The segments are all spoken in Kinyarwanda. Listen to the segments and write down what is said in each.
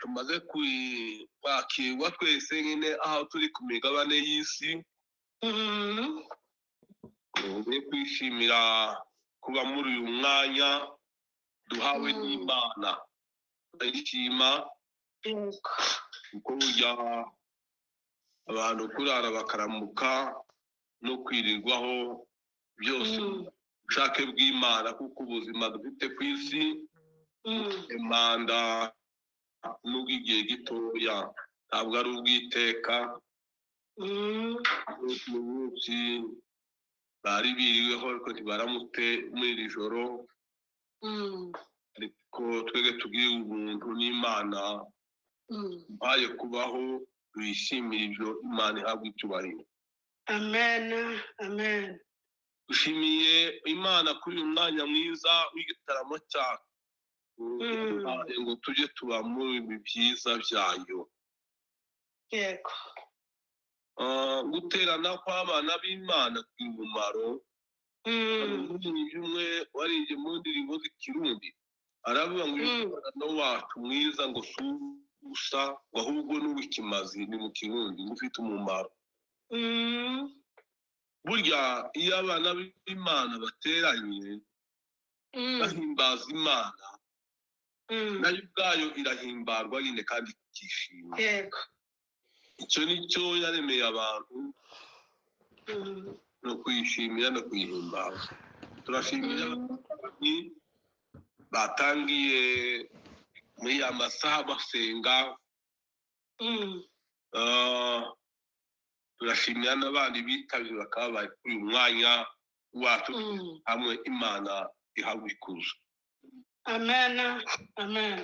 tumaze kwakirwa twese nyine aho turi ku migabane y'isi ngiye kwishimira kuba muri uyu mwanya duhawe n'Imana ndayishima kuko burya abantu kurara bakaramuka no kwirirwaho byose ubushake bw'Imana kuko ubuzima dufite ku isi imanda n'ubw'igihe gitoya ntabwo ari ubw'iteka umunsi bari biriweho ariko ntibaramute muri iri joro ariko twebwe tubwire umuntu n'Imana baye kubaho bishimira ibyo Imana ihabwa icyubahiro. Amen. Amen. Dushimiye Imana kuri uyu mwanya mwiza w'igitaramo cyacu ngo tujye tuba muri ibi byiza byayo. Yego. Guterana kw'abana b'Imana kw'umumaro umwe warije mu ndirimbo z'ikirundi aravuga ngo umwana wacu mwiza ngo susa ahubwo n'uwikimazi ni mu kirundi ufite umumaro. Burya iyo abana b'Imana bateranye bahimbaza Imana nayo ubwayo irahimbarwa nyine kandi ikishima. Yego. Icyo nicyo yaremeye abantu no kwishimira no kwihimbaza. Turashimira abakozi batangiye muri ya masaha basenga. Turashimira n'abandi bitabye bakaba bari kuri uyu mwanya wacu hamwe Imana ihabwa ikuzo. Amen. Amen.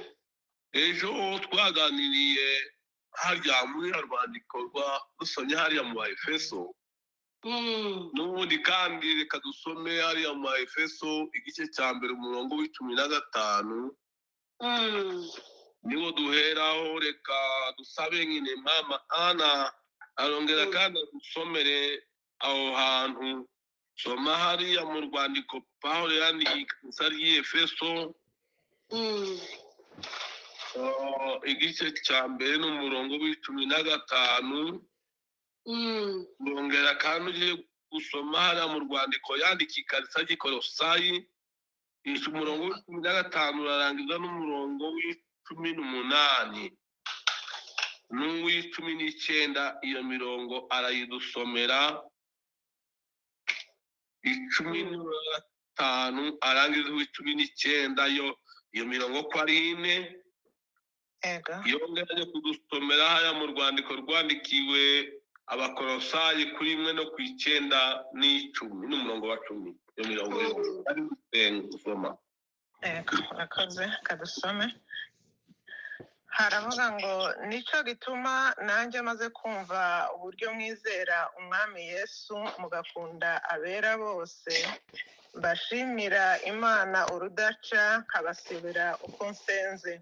Ejo twaganiriye harya muri rwandiko dusomye hariya mu Efeso n'ubundi kandi reka dusome hariya mu Efeso igice cya mbere umurongo w'15 niwo duheraho. Reka dusabe nyine mama Ana arongera kandi dusomere aho hantu. Soma hariya mu rwandiko Pawulo yandikiye ry'Efeso igice cya mbere n'umurongo w'15 urongera kandi ugiye gusoma hariya mu rwandiko yandikiye ikarisa ry'Ikolosayi umurongo w'15 urarangiza n'umurongo w'18 n'uw'19. Iyo mirongo arayidusomera 15 arangiza uw'19 iyo mirongo ko ari 4 yongera kudusomera haya mu rwandiko rwandikiwe Abakolosayi kuri 1 no ku 9 n'10 n'umurongo wa 10. Iyo mirongo ari gusoma. Akaze kadusome. Haravuga ngo nicyo gituma nanjye maze kumva uburyo mwizera umwami Yesu mugakunda abera bose mbashimira Imana urudaca nkabasibira uko nsenze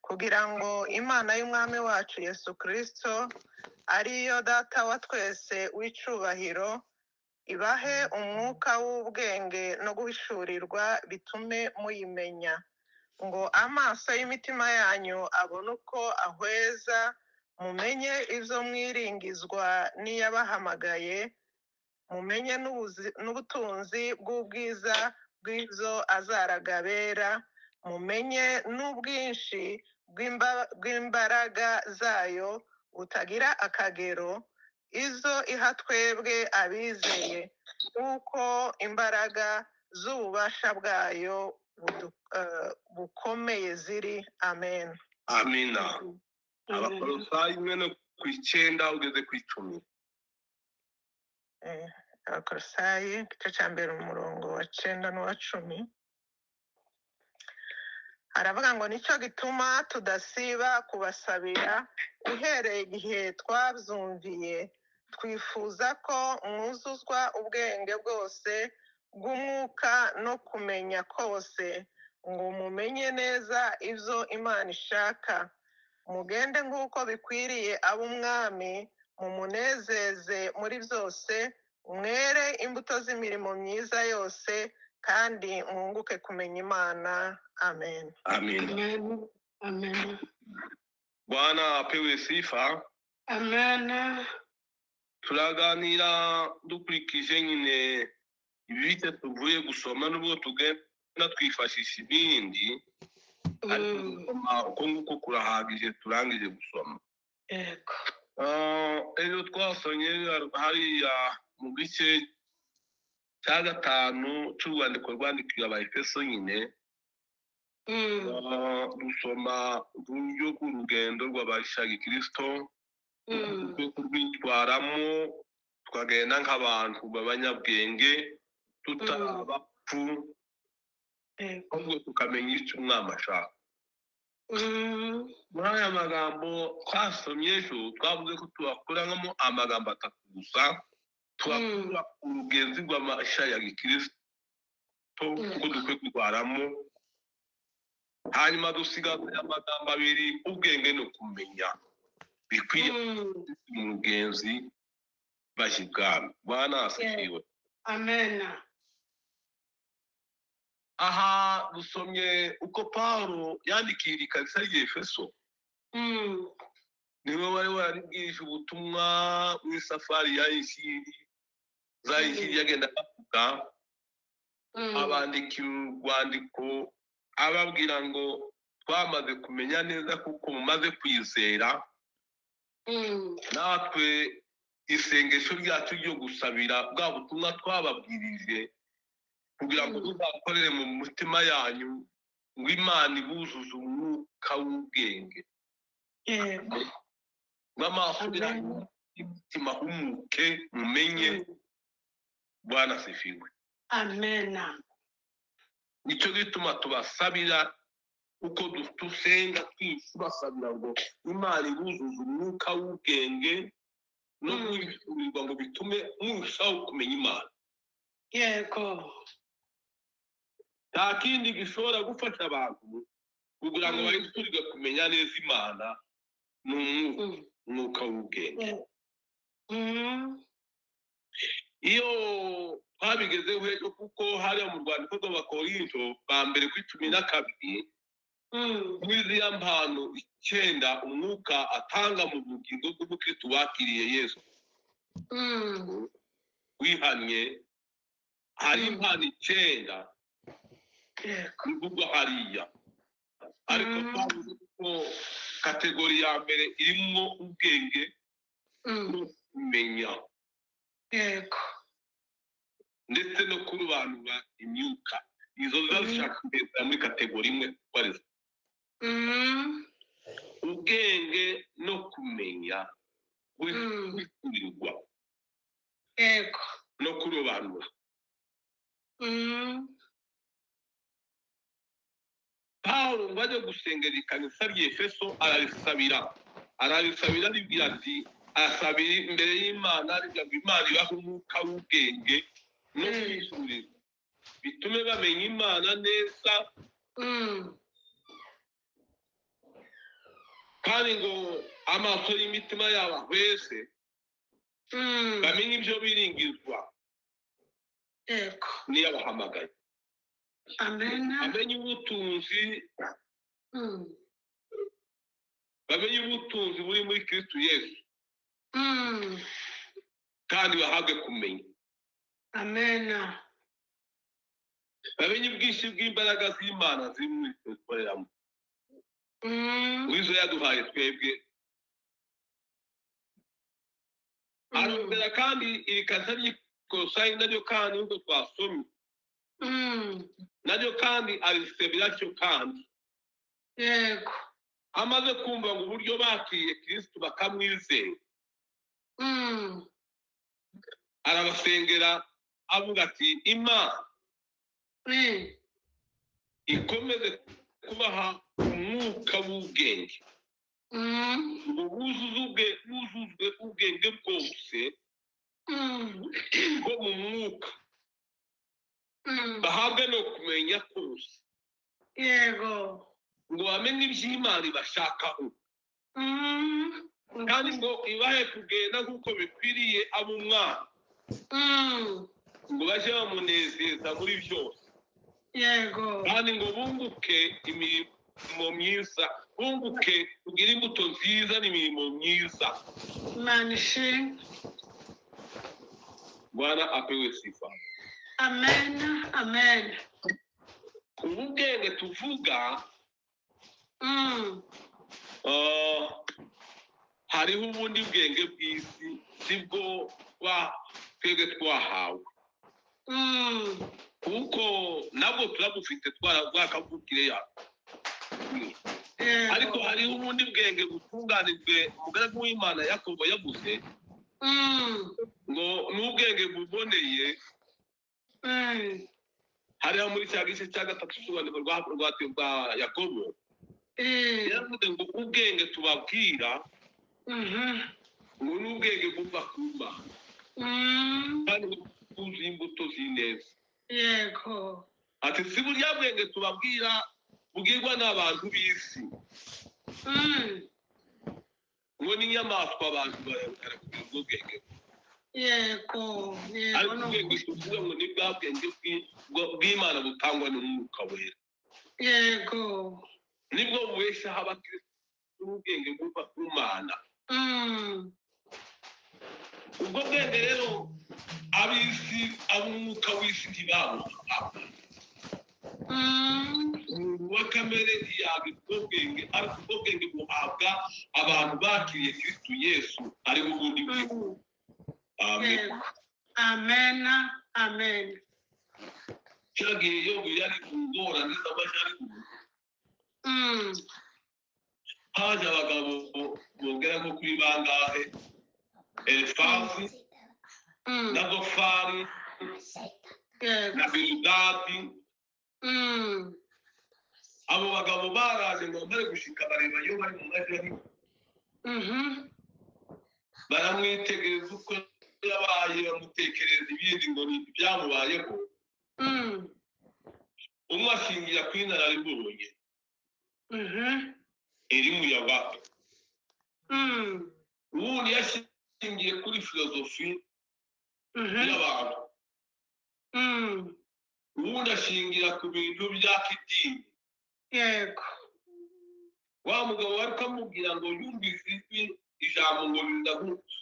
kugira ngo Imana y'umwami wacu Yesu Kristo ariyo data wa twese w'icubahiro ibahe umwuka w'ubwenge no guhishurirwa bitume muyimenya ngo amaso y'imitima yanyu abone uko ahweza mumenye ibyo mwiringizwa n'iyabahamagaye mumenye n'ubutunzi bw'ubwiza bw'ibyo azaragabera mumenye n'ubwinshi bw'imbaraga zayo butagira akagero izo iha twebwe abizeye nk'uko imbaraga z'ububasha bwayo bukomeye ziri. Amen. Amina. Abakolosayi 1 no ku 9 ugeze ku 10. Abakolosayi igice cya mbere umurongo wa 9 n'uwa 10 haravuga ngo nicyo gituma tudasiba kubasabira uhereye igihe twabyumviye twifuza ko mwuzuzwa ubwenge bwose bw'umwuka no kumenya kose ngo mumenye neza ibyo Imana ishaka mugende nk'uko bikwiriye ab'umwami mumunezeze muri byose mwere imbuto z'imirimo myiza yose kandi mwunguke kumenya Imana. Amen. Amen. Amen. Bwana apewe sifa. Amen. Turaganira dukurikije nyine ibice tuvuye gusoma n'ubwo tugenda twifashisha ibindi, ariko gusoma uko nguko kurahagije turangije gusoma. Yego. Ejo twasomye hariya mu gice cya 5 cy'urwandiko rwandikiwe Abaefeso nyine, dusoma uburyo bw'urugendo rw'abashaka Kristo, kurwitwaramo twagenda nk'abantu b'abanyabwenge tutabapfu, ahubwo tukamenya icyo umwami ashaka. Muri aya magambo twasomye ejo twavuze ko tubakuramo amagambo 3 gusa, twakura urugenzi rw'amashaka Kristo kuko dukwiye kwitwaramo, hanyuma dusigaze amagambo 2, ubwenge no kumenya bikwiye mu rugenzi bashibwami. Bwana asifiwe. Amen. Aha dusomye uko Paulo yandikiye ikanisa ry'Efeso. Niwe wari waribwirije ubutumwa w'isafari ya Isiri, za Isiri yagenda avuga, abandikira urwandiko ababwira ngo twamaze kumenya neza kuko mumaze kwizera, natwe isengesho ryacu ryo gusabira bwa butumwa twababwirije kugira ngo tuzakorere mu mutima yanyu ngo Imana ibuzuze umwuka w'ubwenge, n'amaso yanyu y'umutima humuke mumenye. Bwana asifiwe. Amen. Nicyo gituma tubasabira uko dusenga tubasabira ngo Imana ibuzuze umwuka w'ubwenge no guhishurirwa ngo bitume murushaho kumenya Imana. Yego. Nta kindi gishobora gufasha abantu kugira ngo bahishurirwe kumenya neza Imana n'umwuka w'ubwenge. Iyo twabigezeho ejo kuko hariya mu rwandiko rw'Abakorinto ba mbere ku 12, muri ziriya mpano 9 umwuka atanga mu bugingo bw'umukristo wakiriye Yesu wihanye, hari impano 9 bivugwa hariya, ariko twavuze ko kategori ya mbere irimo ubwenge no kumenya, ndetse no kurobanura imyuka. Izo zashaka kugeza muri kategori imwe kwarizo ubwenge no kumenya wikurirwa no kurobanura. Paulo ngo ajye gusengera ikanisa ry'Efeso, ararisabira ribwira ati asabira imbere y'Imana aribwira ngo Imana ibahe umwuka w'ubwenge no kwishurirwa bitume bamenya Imana neza, kandi ngo amaso y'imitima yabo ahweze bamenye ibyo biringizwa niyo abahamagaye. Bamenye ubutunzi buri muri Kristo Yesu, kandi bahabwe kumenya. Bamenye ubwinshi bw'imbaraga z'Imana ziri muri Kristo dukoreramo, izo yaduhaye twebwe. Arongera kandi iri kanisa ry'Ikolosayi naryo kandi nk'uko twasomye, naryo kandi arisabira cyo kandi. Amaze kumva ngo uburyo bakiriye Kristo bakamwizera, arabasengera avuga ati Imana ikomeze kubaha umwuka w'ubwenge, ngo buzuzwe ubwenge bwose bwo mu mwuka, bahabwe no kumenya kose, ngo bamenye iby'Imana ibashakaho, kandi ngo ibahe kugenda nk'uko bikwiriye ab'umwana, ngo bajye bamunezeza muri byose, kandi ngo bunguke imirimo myiza, bunguke kugira imbuto nziza n'imirimo myiza. Imana ishimwe. Bwana apewe sifa. Amen. Amen. Ubwenge tuvuga hariho ubundi bwenge bw'isi sibwo twebwe twahawe, kuko nabwo turabufite twakavukire yawe, ariko hariho ubundi bwenge butunganijwe umugaragu w'Imana Yakobo yavuze ngo n'ubwenge buboneye. Hariya muri cya gice cya gatatu cy'urwandiko rwa Yakobo yaravuze ngo ubwenge tubabwira ngo n'ubwenge buva ku Mana kandi bwuzuye imbuto z'ineza. Yego. Ati si burya bwenge tubabwira bugirwa n'abantu b'isi, ngo n'inyamaswa abantu barabukara kugira ubwo bwenge. Yego. Ariko ubwenge tuvuga ngo ni bwa bwenge bw'Imana butangwa n'Umwuka Wera. Yego. Nibwo bubeshaho abakristo n'ubwenge buva ku Mana. Ubwo bwenge rero ab'isi, ab'umwuka w'isi ntibabuhabwa. Umuntu wa kamere ntiyaga ubwo bwenge, ariko ubwo bwenge buhabwa abantu bakiriye Kristo Yesu ari we ubundi bwenge. Amen. Amen. Amen. Cyagiye Yobu yari ku ngorane z'amajyaruguru, haje abagabo bongera nko kuri bangahe, Elifazi na Zofari na Biludadi. Abo bagabo baraje ngo bamare gushika bareba yo bari mu majyaruguru, baramwitegereza uko yabaye, bamutekereza ibindi ngo ni ibyamubayeho. Umwe ashingira ku inararibonye iri mu yabato, uwundi yashingiye kuri filozofi y'abantu, uwundi ashingira ku bintu bya kidini. Yego. Wa mugabo wari kamubwira ngo yumvise ijambo ngo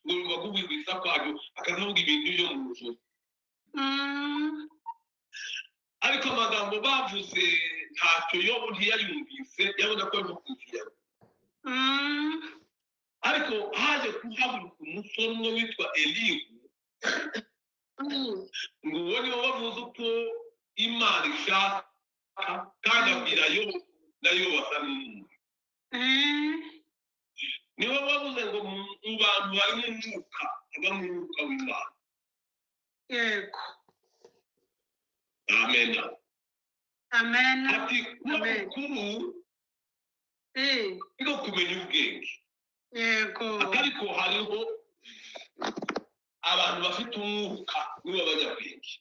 biba kubibisa kwayo, akavuga ibintu byo mu ijuru. Ariko amagambo bavuze ntacyo Yobu ntiyayumvise, yabona ko ari kugira. Ariko haje kuhaguruka umusore umwe witwa Elihu, ngo uwo niwe wavuze uko Imana ishaka, kandi abwira Yobu na Yobu asa n'umuntu. Niwe wavuze ngo mu bantu harimo umwuka, aba mu mwuka w'Imana. Yego. Amen. Amen. Ati kuba mukuru niko kumenya ubwenge. Yego. Ariko hariho abantu bafite umwuka nibo b'abanyabwenge.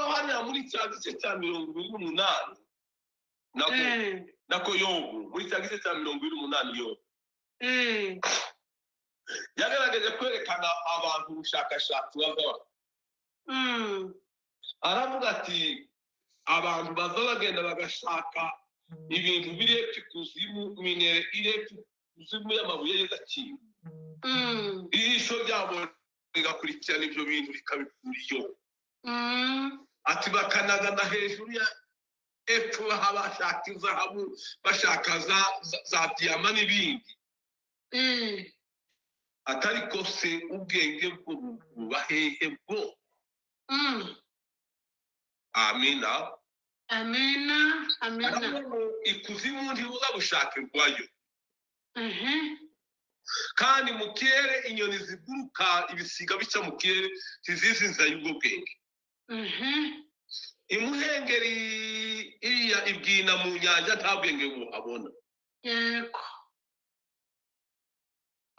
Hariya muri cya gice cya 28 nako Yobu, muri cya gice cya 28 Yobu yagaragaje kwerekana abantu ubushakashatsi bazaba. Aravuga ati abantu baza bagenda bagashaka ibintu birepfa ikuzimu, minere irepfa ikuzimu y'amabuye y'agaciro. Ijisho ryabo rigakurikirana ibyo bintu rikabikuriyo. Ati bakanagana hejuru ya epfo bashaka izahabu, bashaka za diyama n'ibindi. Atari ko se ubwenge bwo buba hehe bwo? Amina. Amina. Amina. Ikuzimu ntibuza gushakirwayo. Kandi mu kirere inyoni ziguruka, ibisiga bica mu kirere zizizi nza y'ubwo bwenge. Imuhengeri iriya ibwina mu nyanja nta bwenge buhabona. Yego.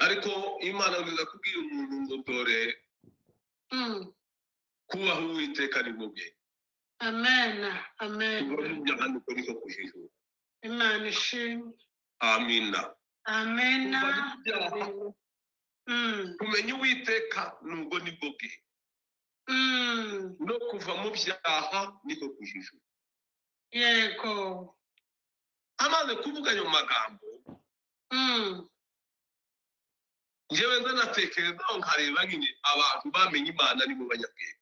Ariko Imana iza kubwira umuntu ngo dore kubaho Uwiteka ni bwo bwenge. Amen. Amen. Kubaho niko kujijura. Imana ishimwe. Amina. Amen. Kumenya Uwiteka nubwo ni bwo bwenge. No kuva mu byaha niko kujijura. yego amaze kuvuga ayo magambo njyewe ndanatekerezaho nkareba nyine abantu bamenye Imana ni mu banyabwenge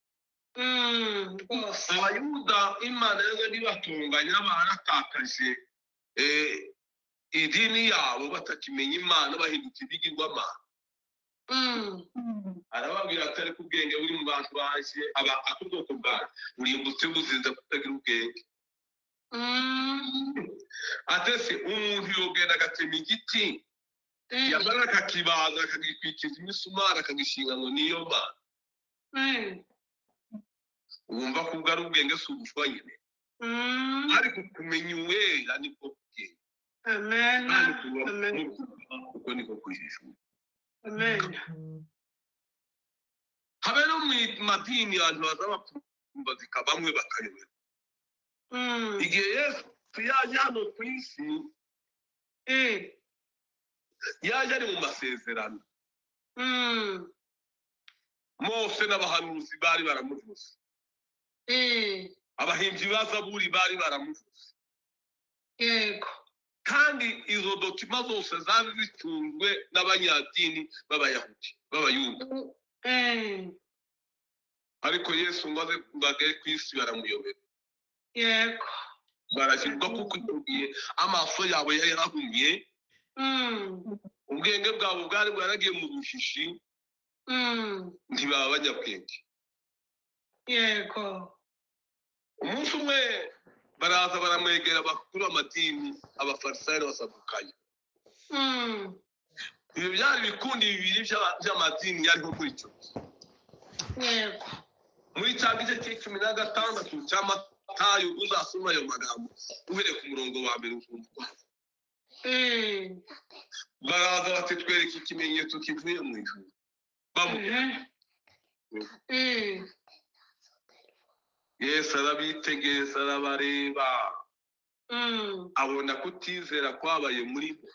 rwose abayuda Imana yaje nibatunganya baratakaje idini yabo batakimenya Imana bahindutse ibigirwamana arababwira atari ku bwenge buri mu bantu baje akubwoko bwawe urimbutse buzinze kutagira ubwenge atese umuntu yogenda agatema igiti yamara akakibaza akagikwikiza imisumari akagishinga ngo niyo Mana wumva ko ubwo ari ubwenge si ubushwa nyine ariko kumenya uwera nibwo bwenge amen kuko niko kujijura amen habe no mu madini abantu baza bapfumbazika bamwe bakayoberwa igihe Yesu yaje hano ku isi yaje ari mu masezerano Mose n'abahanuzi bari baramuvuze abahimbyi ba Zaburi bari baramuvuze yego kandi izo dokima zose zari zicunzwe n'abanyadini b'abayahudi b'abayuda ariko Yesu maze bagere ku isi baramuyobera yego barashyirwa kuko igihe amaso yabo yarahumye ubwenge bwabo bwari bwaragiye mu bushishi ntibaba abanyabwenge yego umunsi umwe baraza baramwegera bakuru amadini abafarisayo n'abasadukayo ibyo byari ibikundi bibiri by'amadini yariho muri icyo yego muri cya gice c'16 cya Matayo uzasoma ayo magambo uhereye ku murongo wa mbere uzumva baraza bati twereke ikimenyetso kivuye mu ijuru Yesu arabitegereza arabareba abona kutizera kwabaye muri bo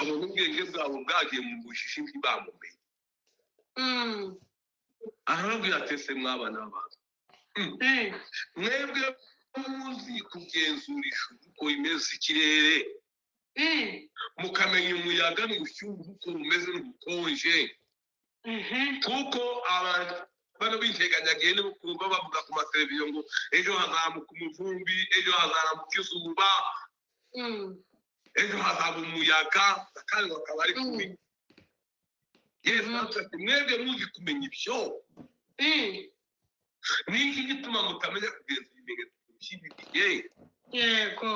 abona ubwenge bwabo bwagiye mu bushishi ntibamumenye arababwira ati ese mwabana abantu mwebwe muzi kugenzura ijuru uko imeze ikirere mukamenya umuyaga n'ubushyuhe uko bumeze n'ubukonje kuko abantu bano binteganyagiye n'ukumva bavuga ku mateleviziyo ngo ejo hazamuka umuvumbi ejo hazamuka izuba ejo hazaba umuyaga kandi bakaba ari kubi Yesu ati mwebwe muzi kumenya ibyo niki gituma mutamenya kugenzura ibimenyetso by'ibigiye yego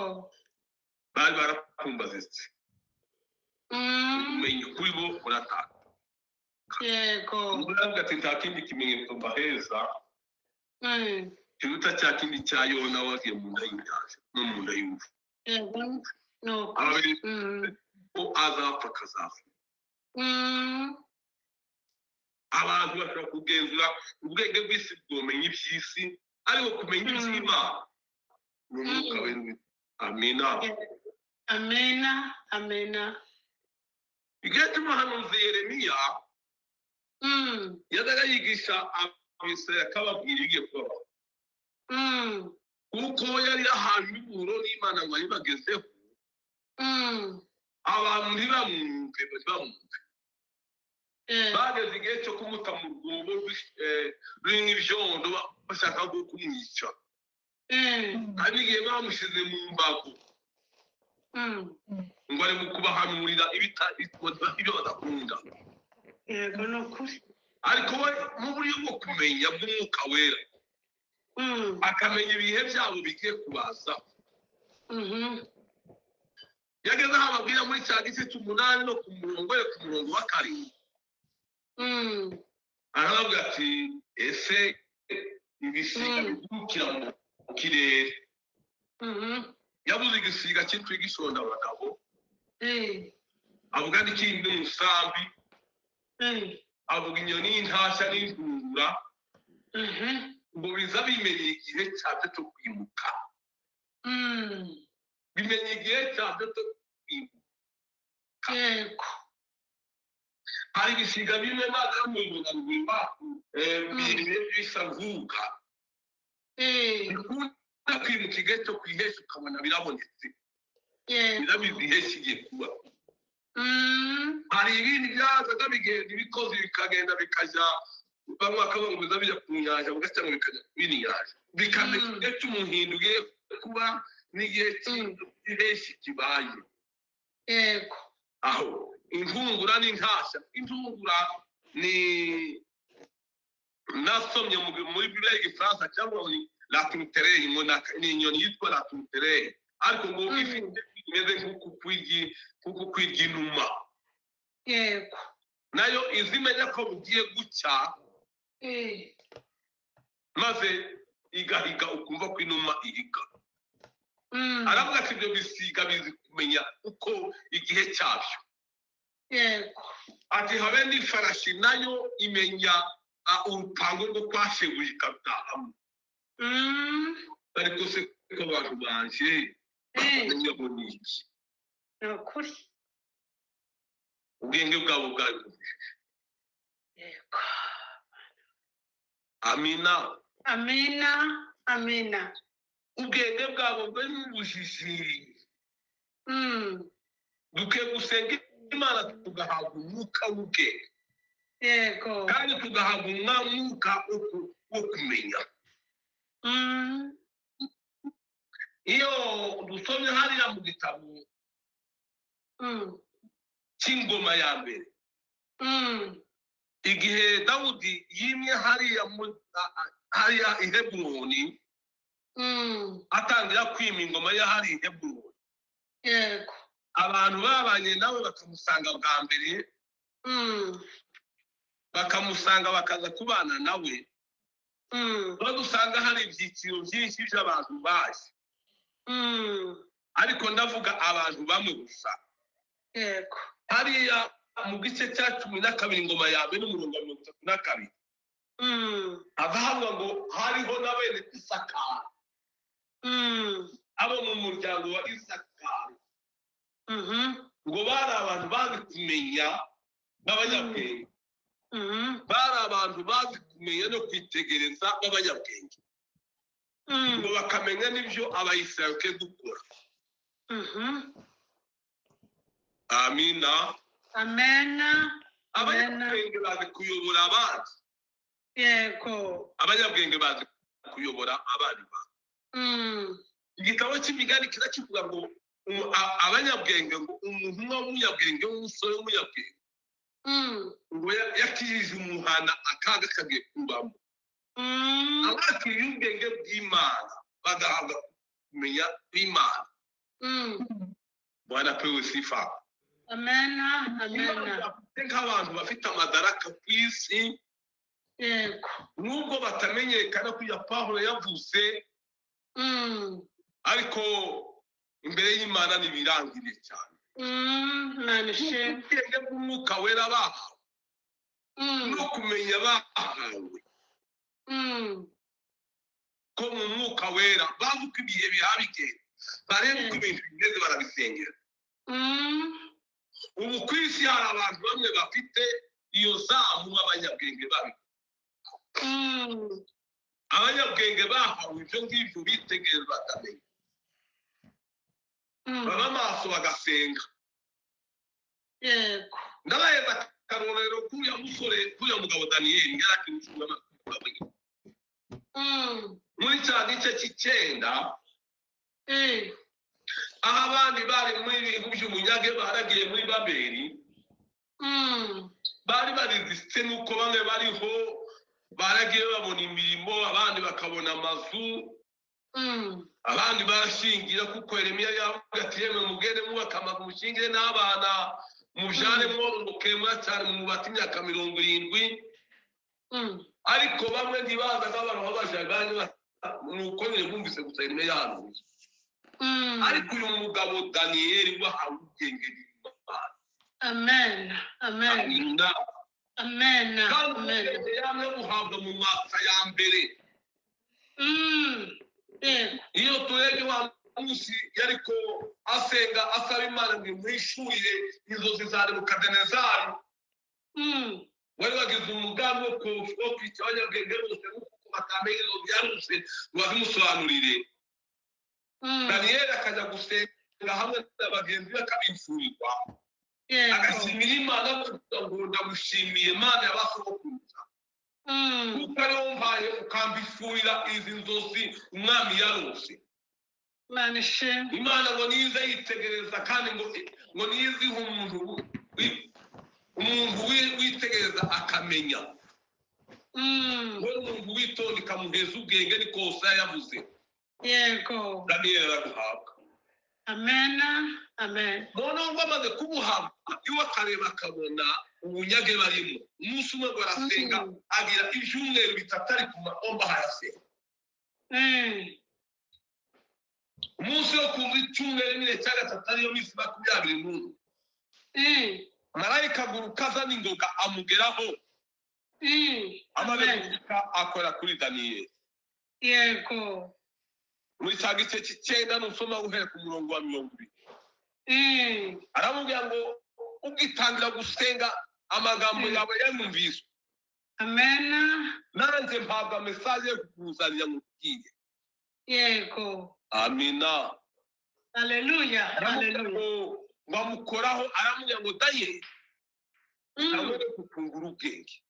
bari barapfumbazitse kumenya ukuri bo urataka yego umugabo ati nta kindi kimenyetso mbaheza kiruta cya kindi cya Yona wagiye mu nda y'inyanja no mu nda y'urufu yego no ababiri ko azapfa akazapfa abantu bashobora kugenzura ubwenge bw'isi bwomenya iby'isi ariko kumenya iby'Imana ni umwuka wera amina amena amena igihe cy'umuhanuzi Yeremiya yazaga yigisha abisirayeli akababwira ibigiye kubaho kuko yari ahantu y'uburo n'Imana ngo ayibagezeho abantu ntibamwumve bageze igihe cyo kumuta mu rwobo rurimo ibyondo bashaka kumwica hari igihe bamushyize mu mbago ngo ari mu kubahanurira ibyo badakunda yego ni ukuri ariko we mu buryo bwo kumenya bw'umwuka wera akamenya ibihe byabo bigiye kubaza yageze aho ababwira muri cya gice c'8 no ku murongo wa 7 arababwira ati ese ibisiga bigurukira mu kirere yabuze igisiga cyitwa igisondabagabo avuga n'ikindi n'umusambi avuga inyoni y'intashya n'intungura ngo biza bimenye igihe cyabyo cyo kwimuka bimenye igihe cyabyo cyo kwimuka yego hari ibisiga bimwe maze mu mbonaruguru bisa nk'uka bikunda kwimuka igihe cyo kwihesha ukabona birabonetse yego birabizi ihesha igiye kuba hari ibindi byazaga bigenda ibikozi bikagenda bikajya bamwe bakabunguza bijya ku nyanja bagasanga bikajya ku yindi nyanja bikamenya igihe cy'umuhindo ugiye kuba n'igihe cy'ihesha kibaye yego aho intungura n'intashya intungura ni nasomye muri Bibiliya y'Igifaransa cyangwa ni la tuntereye ni inyoni yitwa la tuntereye ariko ngo ifite imeze nk'uku kwirya inuma yego nayo izimenya ko bugiye gucya maze igahiga ukumva ko inuma ihiga aravuga ati ibyo bisiga bizi kumenya uko igihe cyabyo yego ati habe n'ifarashi nayo imenya urupango rwo kwa shebuja ikabitahamo ariko se ko abantu banje bakamenya ngo ni iki ni ukuri ubwenge bwabo bwabibujije yego amina amina amina ubwenge bwabo bwabibujije dukwiye gusenga Imana tugahabwa umwuka w'ubwenge yego kandi tugahabwa umwuka wo kumenya iyo dusomye hariya mu gitabo cy'ingoma ya mbere igihe Dawudi yimye hariya i Heburoni atangira kwima ingoma ye hariya i Heburoni yego abantu babanye nawe bakamusanga bwa mbere bakamusanga bakaza kubana nawe badusanga hari ibyiciro byinshi by'abantu baje ariko ndavuga abantu bamwe gusa yego hariya mu gice cya 12 ingoma ya mbere n'umurongo wa 32 azahabwa ngo hariho na bene Isakari abo mu muryango wa Isakari ngo bari abantu bazi kumenya n'abanyabwenge bari abantu bazi kumenya no kwitegereza b'abanyabwenge ngo bakamenya n'ibyo abayisirayeli bakwiye gukora amina amena abanyabwenge bazi kuyobora abandi yego abanyabwenge bazi kuyobora abandi bantu igitabo cy'imigani kirakivuga ngo abanyabwenge ngo umuntu w'umunyabwenge w'umusore w'umunyabwenge ngo yakijije umuhana akaga kagiye kubamo abakiriye ubwenge bw'Imana bagahabwa kumenya Imana Bwana pewe sifa amena amena nk'abantu bafite amadaraka ku isi yego nubwo batamenyekana ko ya Pawulo yavuze ariko imbere y'Imana nibirangire cyane manishe ubwenge bw'umwuka wera bahawe no kumenya bahawe ko mu mwuka wera bazi uko ibihe bihabigenda bareba uko ibintu bimeze barabisengera ubu ku isi hari abantu bamwe bafite iyo zamu abanyabwenge babi abanyabwenge bahawe ibyo ngibyo bitegereza bakamenya baba amaso bagasenga yego ndabaheza akarorero k'uriya musore k'uriya mugabo Daniyeli yari akimucunga muri cya gice cy'Icyenda aho abandi bari muri ibintu by'umunyage baragiye muri Babeli bari barizitse nuko bamwe bariho baragiye babona imirimo abandi bakabona amazu abandi barashingira kuko Yeremiya yavuga ati yemwe mugende mwubaka amazu mushingire n'abana mujane mworoke mwacane mu mubati imyaka 70 ariko bamwe ntibazaga abantu babajaganye nuko nyine bumvise gusa Yeremiya yahanuye ariko uyu mugabo Daniyeli wahawe ubwenge bw'Imana amen amen amen amen yamwe uhabwa mu mwaka ya mbere iyo turebye wa munsi yariko asenga asaba Imana ngo imwishurire inzozi za Nebukadinezari wari wagize umugambi wo kwica abanyabwenge bose kuko batamenye inzozi yaruse ngo bazimusobanurire Daniyeli akajya gusenga hamwe n'abagenzi be akabifurirwa agashimira Imana kugira ngo ndamushimiye Imana yabasohokuruza kuko ariyo mbaye ukambifurira izi nzozi umwami yarose. Imana ngo nize yitegereza kandi ngo nize umuntu witegereza akamenya ngo umuntu witonda ikamuheza ubwenge ni kose yavuze. Yego Daniyeli araguhabwa. Amen. Noneho ngo amaze kubuhabwa iwe akareba akabona ubunyage barimo. Umunsi umwe ngo arasenga agira ibyumweru bitatu ari ku maomba harasenga. Umunsi wo kumva icyumweru nyine cya gatatu ariyo minsi 21 marayika aguruka azana ingoga amugeraho amaze kuvuka akora kuri Daniyeli. Yego muri cya gice cy'icyenda nusoma guhera ku murongo wa 20 aramubwira ngo ugitangira gusenga amagambo yawe yamumvise. Amen. Nanjye mpabwa message yo kukuzanira mubwiye. Yego amina. Hallelujah. Bamukoraho aramubwira ngo Daniyeli ntabwo kufungura ubwenge.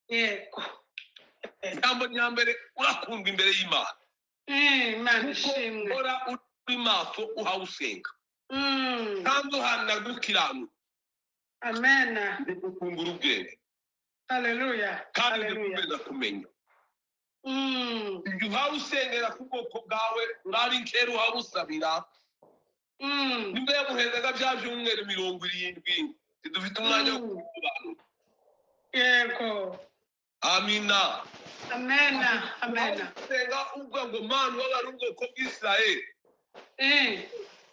Yego ijambo rya mbere urakunda imbere y'Imana. Imana ishimwe. Ora uri maso uhawusenga kandi uhana gukiranuka. Amen. Kufungura ubwenge. Hallelujah. Kandi ndikubeza kumenya ibyo uhawusengera ku bwoko bwawe urari nkera uhawusabira. Nibwo yamuhezaga bya byumweru 70 dufite umwanya wo kubisobanura. Yego amina. Amen. Senga ubwo ngo Mana wabari ubwoko bw'Isirayeli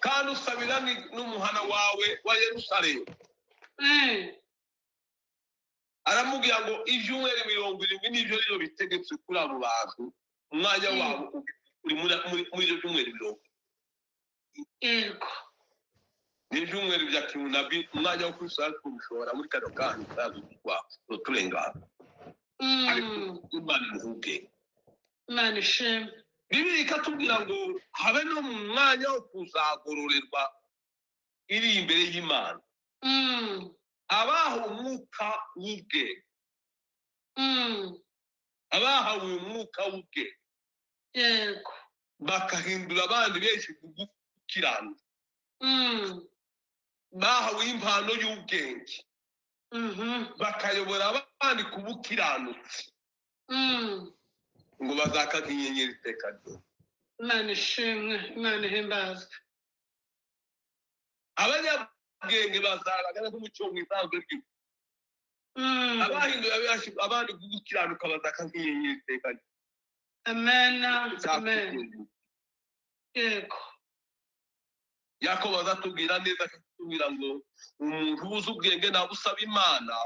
kandi usabira n'umuhana wawe wa Yerusalemu. Aramubwira ngo ibyumweru 70 nibyo rero bitegetse kuri abo bantu umwanya wabo uri muri ibyo byumweru 70. Yego n'ibyumweru bya kimunabi umwanya wo kwisara kubishora muri kano kandi tazukwa turengana. Imana ivuge. Imana ishimwe. Bibiliya ikatubwira ngo habe no mu mwanya wo kuzagororerwa iri imbere y'Imana. Abaho umwuka w'ubwenge. Abahawe umwuka w'ubwenge. Yego bakahindura abandi benshi gukiranuka. Bahawe impano y'ubwenge. Bakayobora abandi kubukiranutse. Ngo bazakaga inyenyeri iteka ryose. Imana ishimwe. Imana ihimbazwe. Abanyabwenge bazaragana nk'umucyo mwisanzwe ry'uko. Abahinduye abandi gukiranuka bazakaga inyenyeri iteka ryose. Amen. Yego Yakobo azatubwira neza akatubwira ngo umuntu ubuze ubwenge nabusaba Imana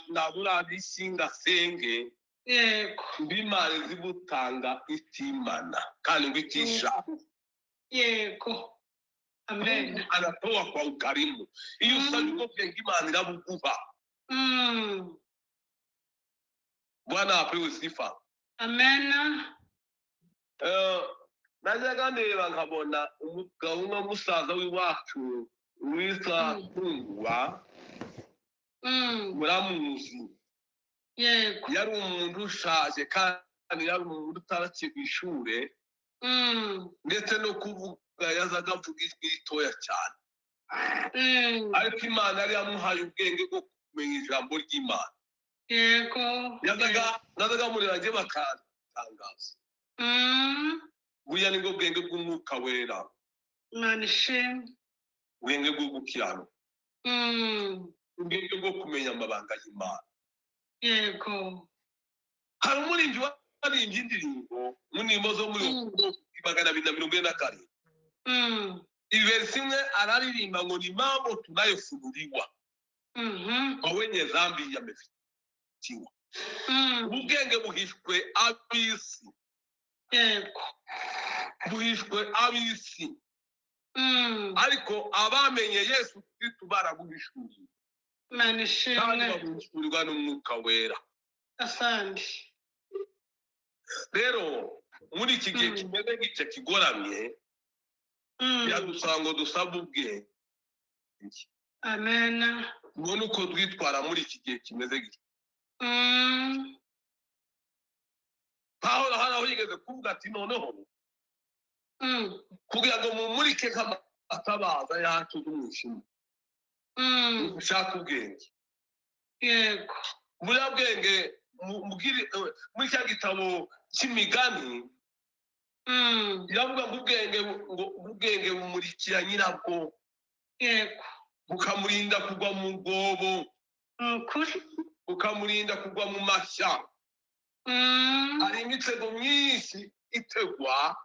nabura bisinga senge. Yego Imana zibutanga itimana kandi ngo itisha. Yego Amen. Anatoa kwa ukarimu. Iyo usabye ubwo bwenge Imana irabuguha. Bwana apewe sifa. Amen. Najyaga ndeba nkabona umugabo umwe musaza w'iwacu witwa Kungwa muramuzi. Yego yari umuntu ushaje kandi yari umuntu utarakiye ku ishure ndetse no kuvuga yazaga avuga ijwi ritoya cyane. Ariko Imana yari yamuhaye ubwenge bwo kumenya ijambo ry'Imana. Yego nazaga mureba njye bakantangaza. Buya ni bwo bwenge bw'umwuka wera. Imana ishimwe. Ubwenge bwo gukiranuka. Ubwenge bwo kumenya amabanga y'Imana. Yego hari umuririmbyi waririmbye indirimbo mu ndirimbo zo muri 242. Iversi imwe araririmba ngo ni mambo tunayofunuliwa wenye dhambi yamefitiwa. Ubwenge buhishwe ab'isi. Yego buhishwe ab'isi. Ariko abamenye Yesu Kristo barabuhishuriwe. Imana ishimwe. Kandi babuhishurirwa n'umwuka wera. Asante. Rero muri iki gihe kimeze gitya kigoramye biradusaba ngo dusabe ubwenge. Amen. ubone uko twitwara muri iki gihe kimeze gitya. Pawulo hano aho yigeze kuvuga ati noneho kugira ngo mumurike nk'amatabaza yacu y'umwijima ushaka ubwenge. Yego. buriya bwenge muri cya gitabo cy'imigani iravuga ngo ubwenge bumurikira nyirabwo, Yego. bukamurinda kugwa mu rwobo, Ukuri. bukamurinda kugwa mu mashya. hari imitego myinshi itegwa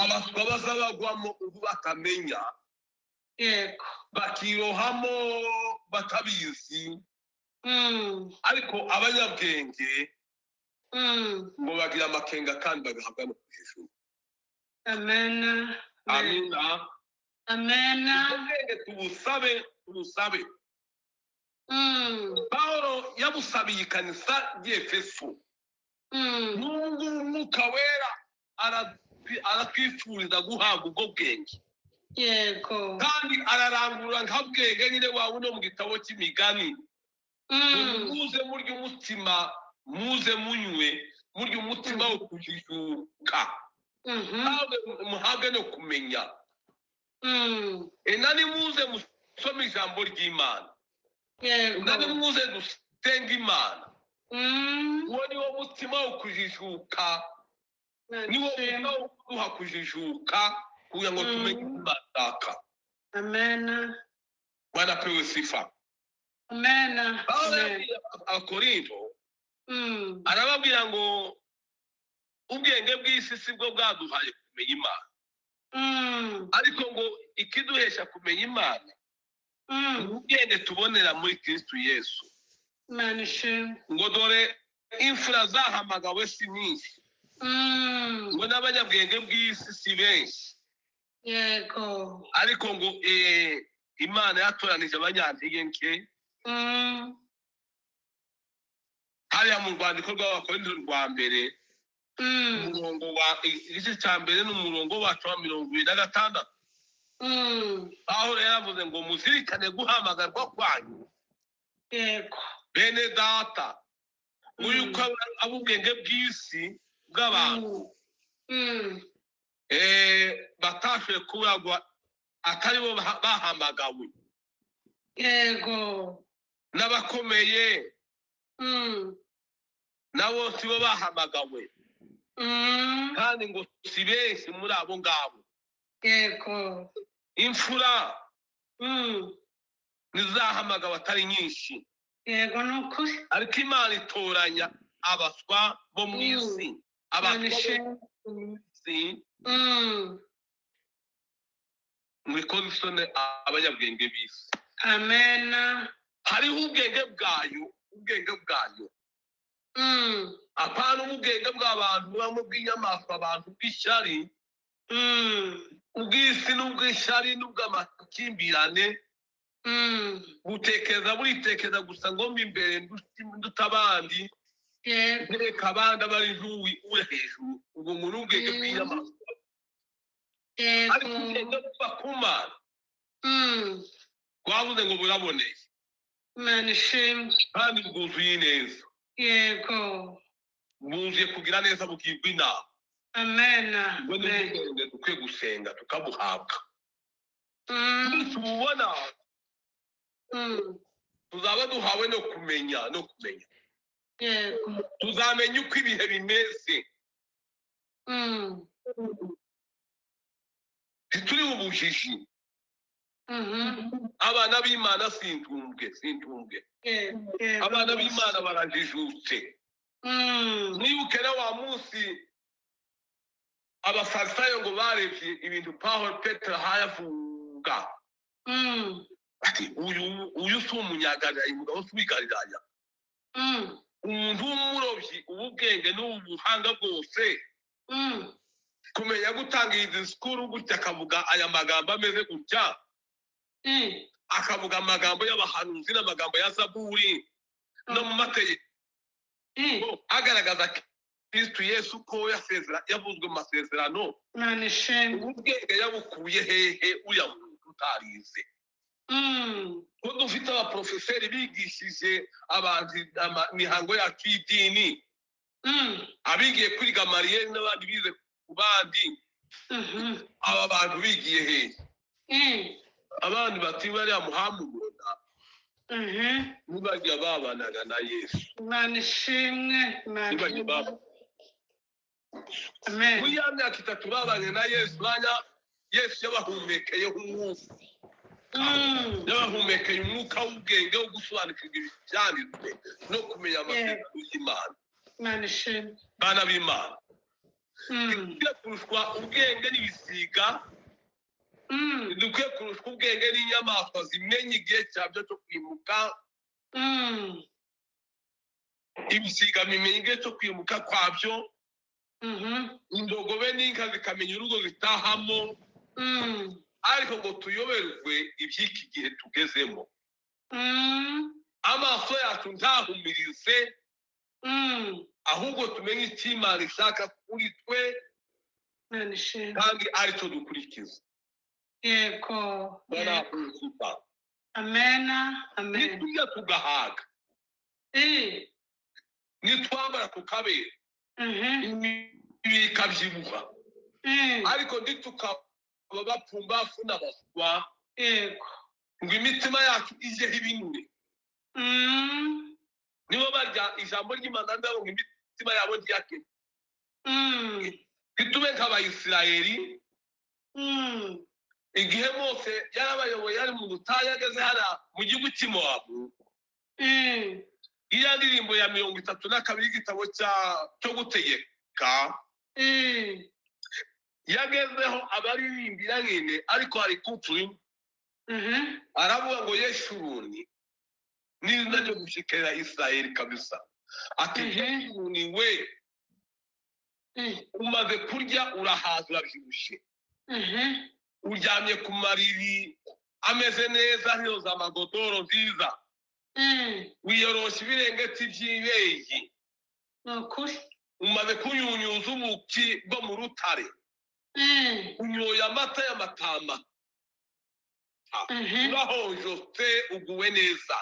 abaswa baza bagwamo ubu batamenya, Yego. bakirohamo batabizi. ariko abanyabwenge ngo bagira amakenga kandi bagahabwa no kujijura. Amen. Amina. Amen. ubwenge tubusabe. Pawulo yabusabiye ikanisa ry'Efeso. n'ubwo umwuka wera aratwifuriza guhabwa ubwo bwenge. Yego. kandi ararangurura nka bwenge nyine wawe no mu gitabo cy'imigani. muze murya umutima, muze munywe murya umutima wo kujijuka, muhabwe no kumenya. nani muze musome ijambo ry'Imana, nani muze dusenga Imana. uwo ni wo mutima wo kujijuka, ni wo mutima wo kuduha kujijuka kugira ngo tumenye Imana. Amen. Bwana pewe sifa. Amen. Akorinto arababwira ngo ubwenge bw'isi si bwo bwaduhaye kumenya Imana, ariko ngo ikiduhesha kumenya Imana ubwenge tubonera muri Kristo Yesu. ngo dore imfura zahamagawe si nyinshi, ngo n'abanyabwenge bw'isi si benshi. Yego. ariko ngo Imana yatoranije abanyantege nke. hariya mu rwandiko rw'Abakorinto rwa mbere umurongo wa igice cya mbere n'umurongo wacu wa 26 aho yaravuze ngo muzirikane guhamagarwa kwanyu. Yego. bene data yuko ab'ubwenge bw'isi bw'abantu batashoboye kuragwa atari bo bahamagawe. Yego. n'abakomeye nabo si bo bahamagawe, kandi ngo si benshi muri abo ngabo. Yego. imfura ntizahamagawe atari nyinshi. Yego n'ukuri. ariko Imana itoranya abaswa bo mu isi, abaswa bo mu isi ngo ikoze isoni abanyabwenge b'isi. Amen. hariho ubwenge bwayo apana ubwenge bw'abantu bamwe bw'inyamaswa, abantu bw'ishyari, ubw'isi n'ubw'ishyari n'ubw'amakimbirane. buritekereza gusa ngo mbe imbere nduta abandi, ntereka abandi abari ntuwi uri hejuru. ubwo muri ubwenge bw'inyamaswa. ariko ubwenge buva ku Mana twavuze ngo buraboneye kandi bwuzuye neza. Yego. bwuzuye kugira neza bukirwa inama. Amen. ubwo ni ubwenge dukwiye gusenga tukabuhabwa. tububona tuzaba duhawe no kumenya. Yego. tuzamenya uko ibihe bimeze. ntituri ubujiji. abana b'Imana sintumbwe. abana b'Imana barajijutse. nibuke na wa munsi abafarisayo ngo barebye ibintu Petero hayavuga ati uyu si umunyagalilaya, umugabo si uw'igalilaya. umuntu w'umurobyi ububwenge n'ubuhanga bwose kumenya gutanga iyi disikuru gutya, akavuga aya magambo ameze gutya, akavuga amagambo y'abahanuzi n'amagambo ya Zaburi no mu mategeko agaragaza Kristo Yesu ko yavuzwe mu masezerano Imana ishimwe. ubwenge yabukuye hehe uya muntu utarize ko dufite abaprofeseri bigishije abantu imihango yacu y'idini abigiye kwiga mariyeri n'abandi bize ku bandi aba bantu bigiye hehe abandi bati bariya muhamubona nibajya babanaga na Yesu. Imana ishimwe. Nibajya babana Amen. muri ya myaka 3 babanye na Yesu Yesu yabahumekeye umwuka yabahumekeye umwuka w'ubwenge wo gusobanukirwa ibyanditswe no kumenya amategeko y'Imana. Imana ishimwe. Bana b'Imana dukwiye kurushwa ubwenge n'ibisiga dukwiye kurushwa ubwenge n'inyamaswa zimenya igihe cyabyo cyo kwimuka ibisiga bimenya igihe cyo kwimuka kwabyo indogobe n'inka zikamenya urugo zitahamo ariko ngo tuyoberwe iby'iki gihe tugezemo amaso yacu ntahumirize ahubwo tumenye icyo Imana ishaka kuri twe kandi aricyo dukurikiza. Yego. Barakuzuba. Amena. Amen. Nitujya tugahaga nitwambara tukabera bikabyibuha ariko nditukaba bapfumbafu n'abaswa Yego. ngo imitima yacu ijeho ibinure nibo barya ijambo ry'Imana ndabo ngo imitima yabo ntiyake bitube nk'Abayisiraheli igihe Mose yarabayoboye yari mu butayu ageze hara mu gihugu cy'Imowabu iya ndirimbo ya 32 y'igitabo cyo gutegeka yagezeho abaririmbira nyine ariko hari kuturi aravuga ngo Yeshuruni n'izina ryo gushikira Israeli kabisa ati Yeshuruni we umaze kurya urahaza urabyibushye uryamye ku mariri ameze neza ntiyoza amagodoro nziza wiyorosha ibirengeti by'ibeyi umaze kunyunyuza ubuki bwo mu rutare unyoye amata y'amatama urahonjotse uguwe neza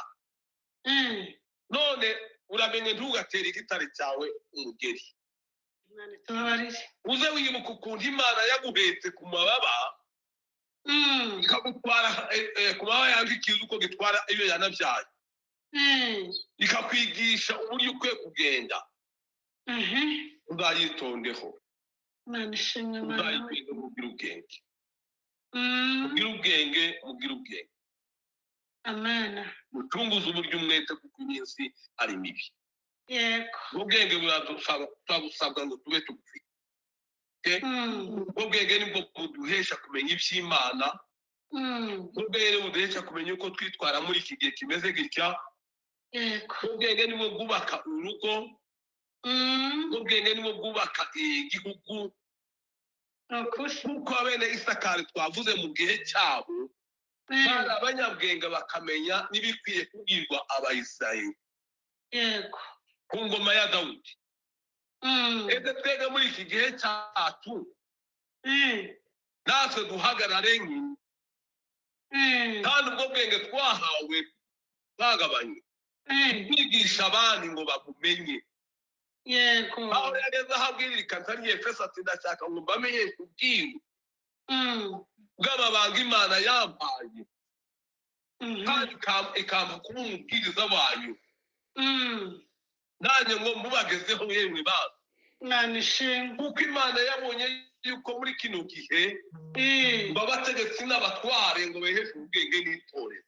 none uramenye ntugatere igitare cyawe umugeri uze wibuka ukuntu Imana yaguhetse ku mababa ikagutwara ku mababa yandikiza uko gitwara iyo yanabyaye ikakwigisha uburyo ukwiye kugenda uzayitondeho uzayitinde mubwire ubwenge mubwire ubwenge Amena. mucunguze uburyo umwete kuko iminsi ari mibi. Yego. Ubwenge buragusabwa ngo tube tubufite. Ubwenge nibwo buduhesha kumenya iby'Imana. Ubwenge buduhesha kumenya uko twitwara muri iki gihe kimeze gitya. Yego. Ubwenge nibwo bwubaka urugo. Ubwenge nibwo bwubaka igihugu. Kuko abene Isakari twavuze mu gihe cyabo bari abanyabwenge bakamenya n'ibikwiye kubwirwa Abayisiraheli. Yego. Ku ngoma ya Dawudi. Ese twege muri iki gihe cyacu natwe duhagarare kandi ubwo bwenge twahawe bwagabanye kwigisha abandi ngo babumenye. Yego. Aho yageze ahabwirira ikanzaniye Efeso ati ndashaka ngo mbamenyeshe ubwiru bw'amabanga Imana yampaye kandi ikampa kuba umubwiriza wayo nanjye ngo mubagezeho yemwe bana kuko Imana yabonye yuko muri kino gihe babategetsi n'abatware ngo beheshe ubwenge n'itorero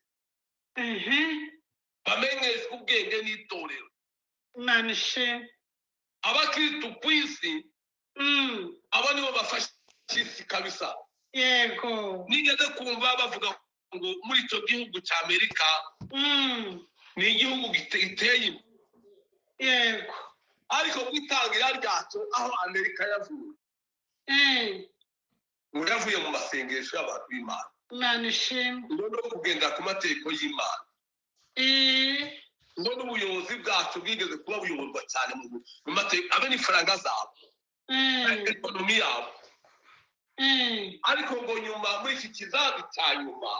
bamenyeshe ubwenge n'itorero abakristo ku isi aba nibo bafashe isi kabisa. Yego. Nigeze kumva bavuga ngo muri icyo gihugu cya Amerika ni igihugu giteye. Yego. Ariko kwitangira ryacyo aho Amerika yavuye yavuye mu masengesho y'abantu b'Imana no kugenda ku mategeko y'Imana ngo n'ubuyobozi bwacu bwigeze kuba buyoborwa cyane mu mateka abe n'ifaranga zabo ekonomi yabo ariko ngo nyuma muri iki kizazi cya nyuma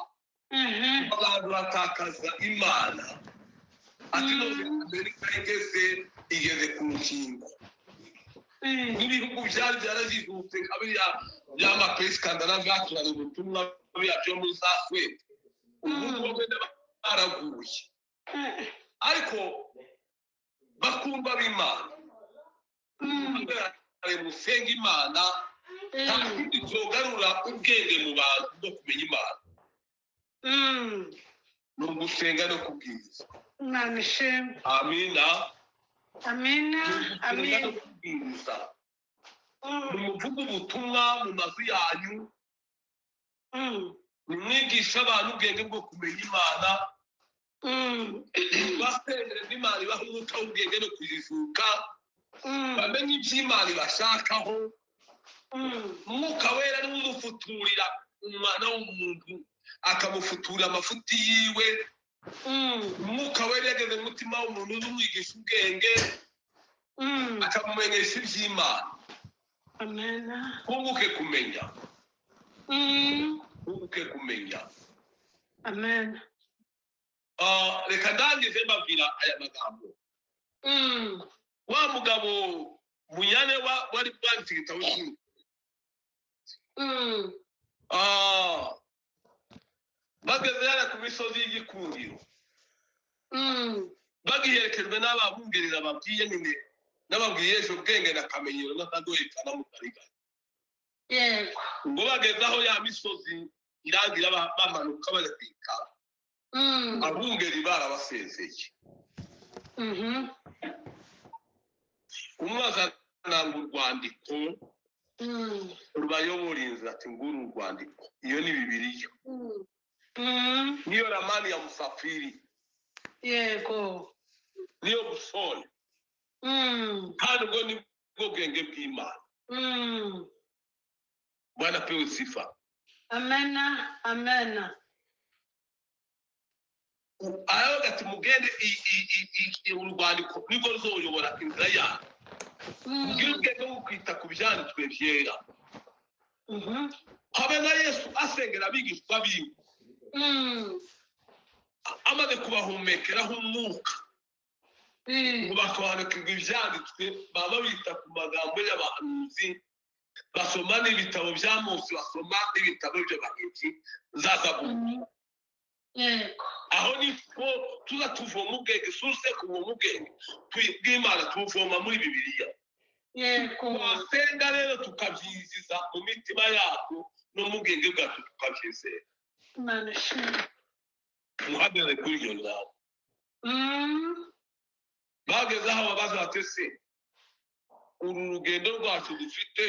abantu batakaza imana ati none Amerika igeze ku nkingo n'ibihugu byari byarajijutse nka biriya by'amapesi skandinave yaturanye ubutumwa byo muri za Swede ubu bwenda baraguye ariko bakumva b'Imana musenga Imana nta kindi cyogarura ubwenge mu bantu bwo kumenya Imana ni ugusenga no kubwiriza. Amina amina amina muvuga ubutumwa mu mazu yanyu nimwigisha abantu ubwenge bwo kumenya Imana basengere n'Imana ibaha umwuka w'ubwenge no kujijuka bamenye iby'Imana ibashakaho umwuka wera niwe umufuturira umwana w'umuntu akamufutura amafuti yiwe umwuka wera yageze mu mutima w'umuntu uzumwigisha ubwenge akamumenyesha iby'Imana kunguke kumenya kunguke kumenya amen reka ndangize mbabwira aya magambo wa mugabo Munyane wari bwanditse igitabo cy'ubu bageze yara ku misozi y'igikundiro bagiherekejwe n'ababungerera babwiye nyine n'ababwiye ejo ubwenge na kamenyero n'akagoyekana mu karigari yego ngo bageze aho ya misozi irangira bamanuka bajya abungeri barabasezeye umwe azananga urwandiko rubayobora inzira ati nguru urwandiko iyo ni Bibiliya niyo ramani ya Musafiri yego niyo busole kandi ubwo ni bwo bwenge bw'Imana Bwana pewe sifa amena amena aravuga ati mugende urwandiko niko ruzoyobora inzira yawe ubwire ubwenge bwo kwita ku byanditswe byera habe na Yesu asengera abigishwa biwe amaze kubahumekeraho umwuka ngo bakabanukirwa ibyanditswe baba bita ku magambo y'abahanuzi basoma n'ibitabo bya Mose basoma n'ibitabo by'abahinzi za Zaburi aho niko tuza tuvoma ubwenge suse kuvoma ubwenge bw'Imana tuvoma muri Bibiliya twasenga rero tukabyiziza mu mitima yacu no mu bwenge bwacu tukabyizera muhagarare kuri iyo nzira bageze aho babaza bati se uru rugendo rwacu dufite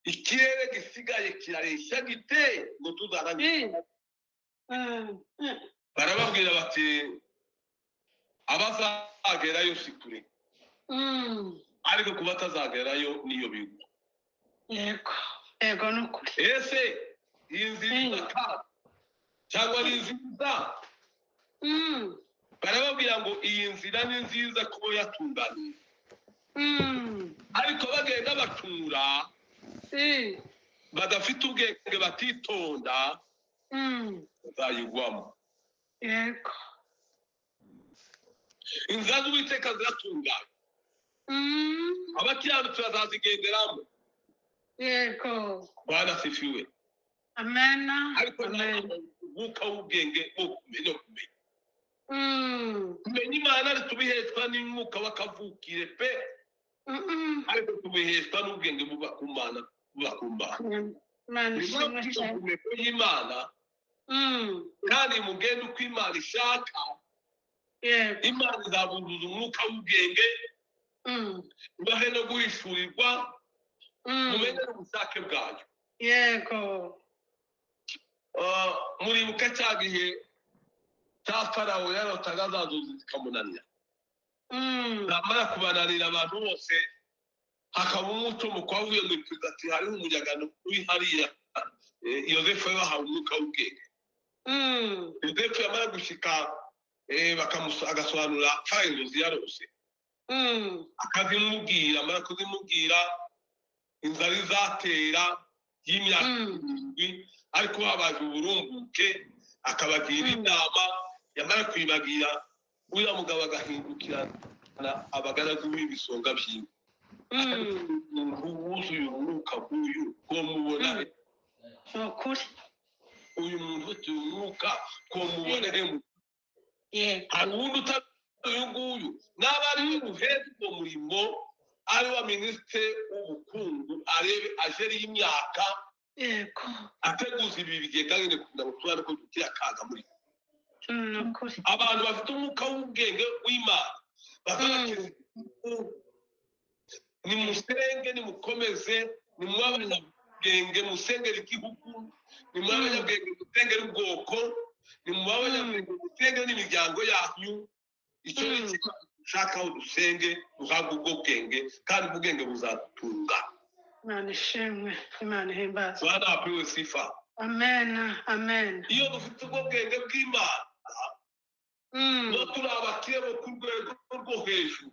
ikirere gisigaye kirareshya gite ngo tuzarangize barababwira bati abazagerayo si kure ariko kuba atazagerayo niyo bigwa yego nukuri ese iyi nzira cyangwa ni nziza barababwira ngo iyi nzira ni nziza kuba yatunganiye ariko bagenda batura badafite ubwenge batitonda bazayigwamo yego inzira z'Uwiteka ziratunganye abakiranutsi bazazigenderamo yego Bwana asifiwe amena ariko umwuka w'ubwenge bwo kumenya kumenya Imana tubiheshwa n'umwuka w'akavukire pe ariko tubiheshwa n'ubwenge buba ku Mana buba ku Mana y'Imana kandi mugende uko Imana ishaka Imana izabuzuza umwuka w'ubwenge ubahe no guhishurirwa mumenye n'ubushake bwayo yego muribuka cya gihe cya Farawo yarotaga za nzozi zikamunanira namara kubananira abantu bose hakaba umuco mu kwavuye ngo ipiza ati hariho umujyagano uri hariya Yozefu yabahawe umwuka w'ubwenge Yozefu yamara gushika agasobanura inzozi yarose akazimubwira amara kuzimubwira inzara izatera y'imyaka 7 ariko babaje uburumbuke akabagira inama yamara kwibagira uya mugabo agahindukirana abagaragu b'ibisonga by'inka wuzuye umwuka nk'uyu ko mubona ukuri uyu muntu ufite umwuka ko mubona hari uwundi utari uyu nguyu n'abari buheze uwo murimo ari wa minisitiri w'ubukungu arebe ajeri y'imyaka ateguza ibi bigega nyine kugira ngo tubone ko dutira akaga muri abantu bafite umwuka w'ubwenge w'Imana bazakiza nimusenge nimukomeze nimwabanyabwenge musengera igihugu nimwabanyabwenge musengera ubwoko nimwabanyabwenge musengera n'imiryango yanyu icyo ni ikintu ushaka aho dusenge duhabwe ubwo bwenge kandi ubwenge buzadutunga Imana ishimwe Imana ihimbaza Bwana apewe sifa amen amen iyo dufite ubwo bwenge bw'Imana no turi abakire bo ku rwego rwo hejuru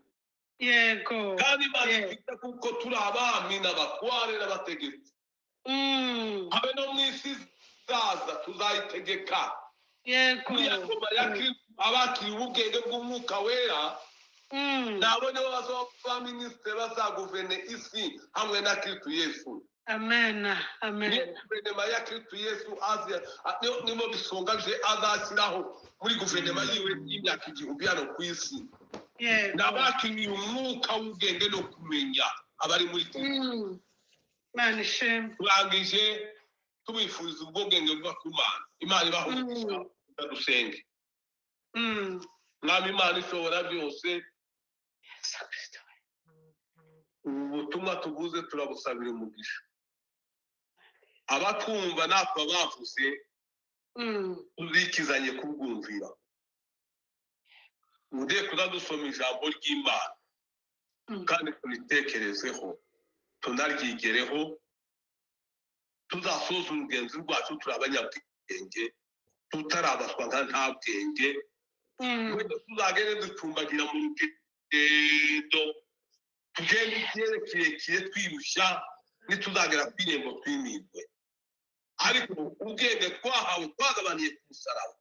yego kandi Imana ifite kuko turi abami n'abakware n'abategetsi habe no mu isi zaza tuzayitegeka yego abakiriye ubwenge bw'umwuka wera nabo nibo bazoba minisitiri bazaguvene isi hamwe na Kristo Yesu amen amen guverinoma ya Kristo Yesu nibo bisongaje azashyiraho muri guverinoma yiwe y'imyaka 1000 hano ku isi n'abakiriye umwuka w'ubwenge no kumenya abari muri Imana ishimwe turangije tubifuriza ubwo bwenge buva ku Mana Imana ibahumugisha dusenge Mwami Imana ishobora byose ubutumwa tuvuze turabusabira umugisha abatwumva natwe bavuze uzikizanye kubwumvira ugiye kuzadusoma ijambo ry'Imana kandi turitekerezeho tunaryigereho tuzasoza urugenzi rwacu turi abanyabwenge tutarabaswa nta bwenge tuzagende ducumbagira mu rugendo tugende igihe kirekire twirushya nituzagera ku irembo twimirwe ariko ubwenge twahawe twagabaniye ku musaraba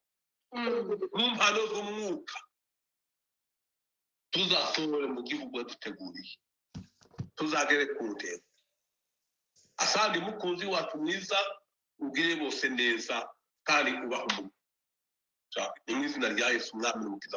mu mpano z'umwuka tuzasohore mu gihugu duteguriye tuzagere ku ntego asanga umukunzi wacu mwiza ubwire bose neza kandi ubaha umugisha mu izina rya Yesu umwami n'umukiza